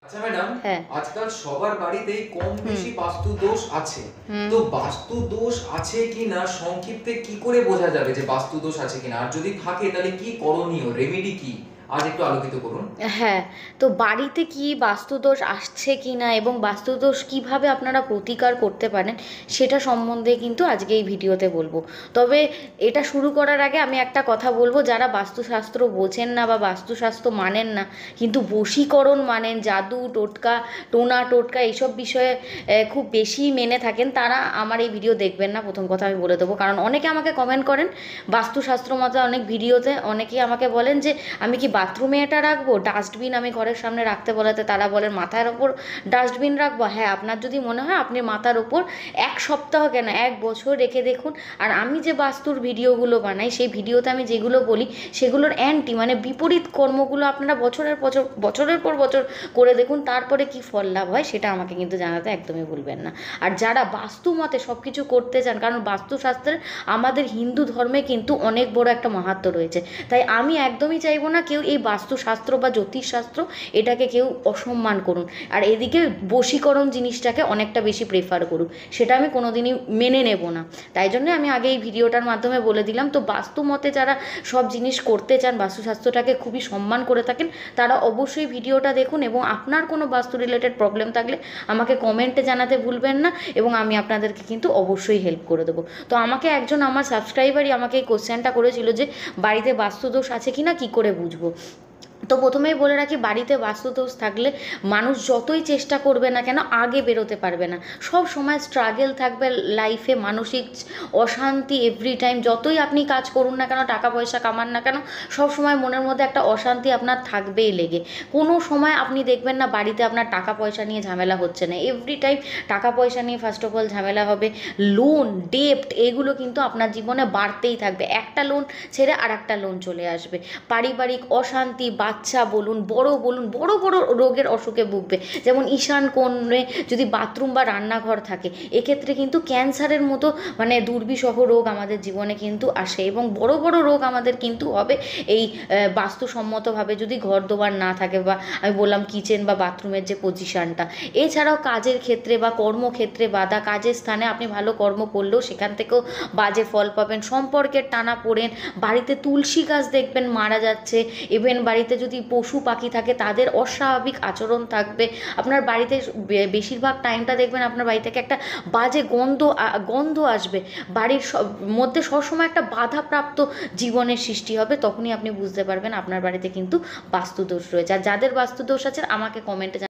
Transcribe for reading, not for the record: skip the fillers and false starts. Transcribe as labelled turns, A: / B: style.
A: আচ্ছা ম্যাডাম,
B: হ্যাঁ।
A: আজকাল সবার বাড়িতেই কম বেশি বাস্তু দোষ আছে। তো বাস্তু দোষ আছে কিনা সংক্ষিপ্তে কি করে বোঝা যাবে যে বাস্তু দোষ আছে কিনা, আর যদি থাকে তাহলে কি করণীয়, রেমেডি কি, আজ একটু আলোকিত করুন।
B: হ্যাঁ, তো বাড়িতে কি বাস্তুদোষ আসছে কি না এবং বাস্তুদোষ কিভাবে আপনারা প্রতিকার করতে পারেন সেটা সম্বন্ধে কিন্তু আজকে এই ভিডিওতে বলবো। তবে এটা শুরু করার আগে আমি একটা কথা বলবো, যারা বাস্তুশাস্ত্র বোঝেন না বা বাস্তুশাস্ত্র মানেন না কিন্তু বশীকরণ মানেন, জাদু টোটকা, টোনা টোটকা এইসব বিষয়ে খুব বেশি মেনে থাকেন, তারা আমার এই ভিডিও দেখবেন না। প্রথম কথা আমি বলে দেবো, কারণ অনেকে আমাকে কমেন্ট করেন বাস্তুশাস্ত্র মতো অনেক ভিডিওতে, অনেকেই আমাকে বলেন যে আমি কি বাথরুমে এটা রাখবো, ডাস্টবিন আমি ঘরের সামনে রাখতে বলাতে তারা বলেন মাথার ওপর ডাস্টবিন রাখবো। হ্যাঁ, আপনার যদি মনে হয় আপনি মাথার ওপর 1 সপ্তাহ কেন 1 বছর রেখে দেখুন। আর আমি যে বাস্তুর ভিডিওগুলো বানাই সেই ভিডিওতে আমি যেগুলো বলি সেগুলোর অ্যান্টি মানে বিপরীত কর্মগুলো আপনারা বছরের পর বছর করে দেখুন, তারপরে কি ফল লাভ হয় সেটা আমাকে কিন্তু জানাতে একদমই ভুলবেন না। আর যারা বাস্তু মতে সব কিছু করতে চান, কারণ বাস্তুশাস্ত্রের আমাদের হিন্দু ধর্মে কিন্তু অনেক বড় একটা মাহাত্ম্য রয়েছে, তাই আমি একদমই চাইবো না কেউ এই বাস্তুশাস্ত্র বা জ্যোতিষশাস্ত্র এটাকে কেউ অসম্মান করুন, আর এদিকে বশীকরণ জিনিসটাকে অনেকটা বেশি প্রেফার করুন, সেটা আমি কোনোদিনই মেনে নেব না। তাই জন্য আমি আগে এই ভিডিওটার মাধ্যমে বলে দিলাম। তো বাস্তু মতে যারা সব জিনিস করতে চান, বাস্তুশাস্ত্রটাকে খুবই সম্মান করে থাকেন, তারা অবশ্যই ভিডিওটা দেখুন, এবং আপনার কোনো বাস্তু রিলেটেড প্রবলেম থাকলে আমাকে কমেন্টে জানাতে ভুলবেন না, এবং আমি আপনাদেরকে কিন্তু অবশ্যই হেল্প করে দেবো। তো আমাকে একজন আমার সাবস্ক্রাইবারই আমাকে এই কোশ্চেনটা করেছিল যে বাড়িতে বাস্তুদোষ আছে কি না, কী করে বুঝবো। তো প্রথমেই বলে রাখি, বাড়িতে বাস্তুদোষ থাকলে মানুষ যতই চেষ্টা করবে না কেন আগে বেরোতে পারবে না। সব সময় স্ট্রাগেল থাকবে লাইফে, মানসিক অশান্তি এভরি টাইম। যতই আপনি কাজ করুন না কেন, টাকা পয়সা কামান না কেন, সব সময় মনের মধ্যে একটা অশান্তি আপনার থাকবেই লেগে। কোনো সময় আপনি দেখবেন না বাড়িতে আপনার টাকা পয়সা নিয়ে ঝামেলা হচ্ছে না, এভরি টাইম টাকা পয়সা নিয়ে ফার্স্ট অফ অল ঝামেলা হবে। লোন, ডেপ্ট, এগুলো কিন্তু আপনার জীবনে বাড়তেই থাকবে। একটা লোন ছেড়ে আর একটা লোন চলে আসবে। পারিবারিক অশান্তি, বাচ্চা বলুন, বড় বড় রোগের অসুখে ভুগবে। যেমন ঈশান কোণে যদি বাথরুম বা রান্নাঘর থাকে, এক্ষেত্রে কিন্তু ক্যান্সারের মতো মানে দুর্বিষহ রোগ আমাদের জীবনে কিন্তু আসে, এবং বড় বড় রোগ আমাদের কিন্তু হবে এই বাস্তুসম্মতভাবে যদি ঘর দোবার না থাকে, বা আমি বললাম কিচেন বা বাথরুমের যে পজিশানটা। এছাড়াও কাজের ক্ষেত্রে বা কর্মক্ষেত্রে বাধা, কাজের স্থানে আপনি ভালো কর্ম করলেও সেখান থেকেও বাজে ফল পাবেন। সম্পর্কের টানা পড়েন, বাড়িতে তুলসী গাছ দেখবেন মারা যাচ্ছে, ইভেন বাড়িতে যদি পশু পাখি থাকে তাদের অস্বাভাবিক আচরণ থাকবে। আপনার বাড়িতে বেশিরভাগ টাইমটা দেখবেন আপনার বাড়ি থেকে একটা বাজে গন্ধ আসবে। বাড়ির মধ্যে সবসময় একটা বাধাপ্রাপ্ত জীবনের সৃষ্টি হবে। তখনই আপনি বুঝতে পারবেন আপনার বাড়িতে কিন্তু বাস্তুদোষ রয়েছে। আর যাদের বাস্তুদোষ আছে আমাকে কমেন্টে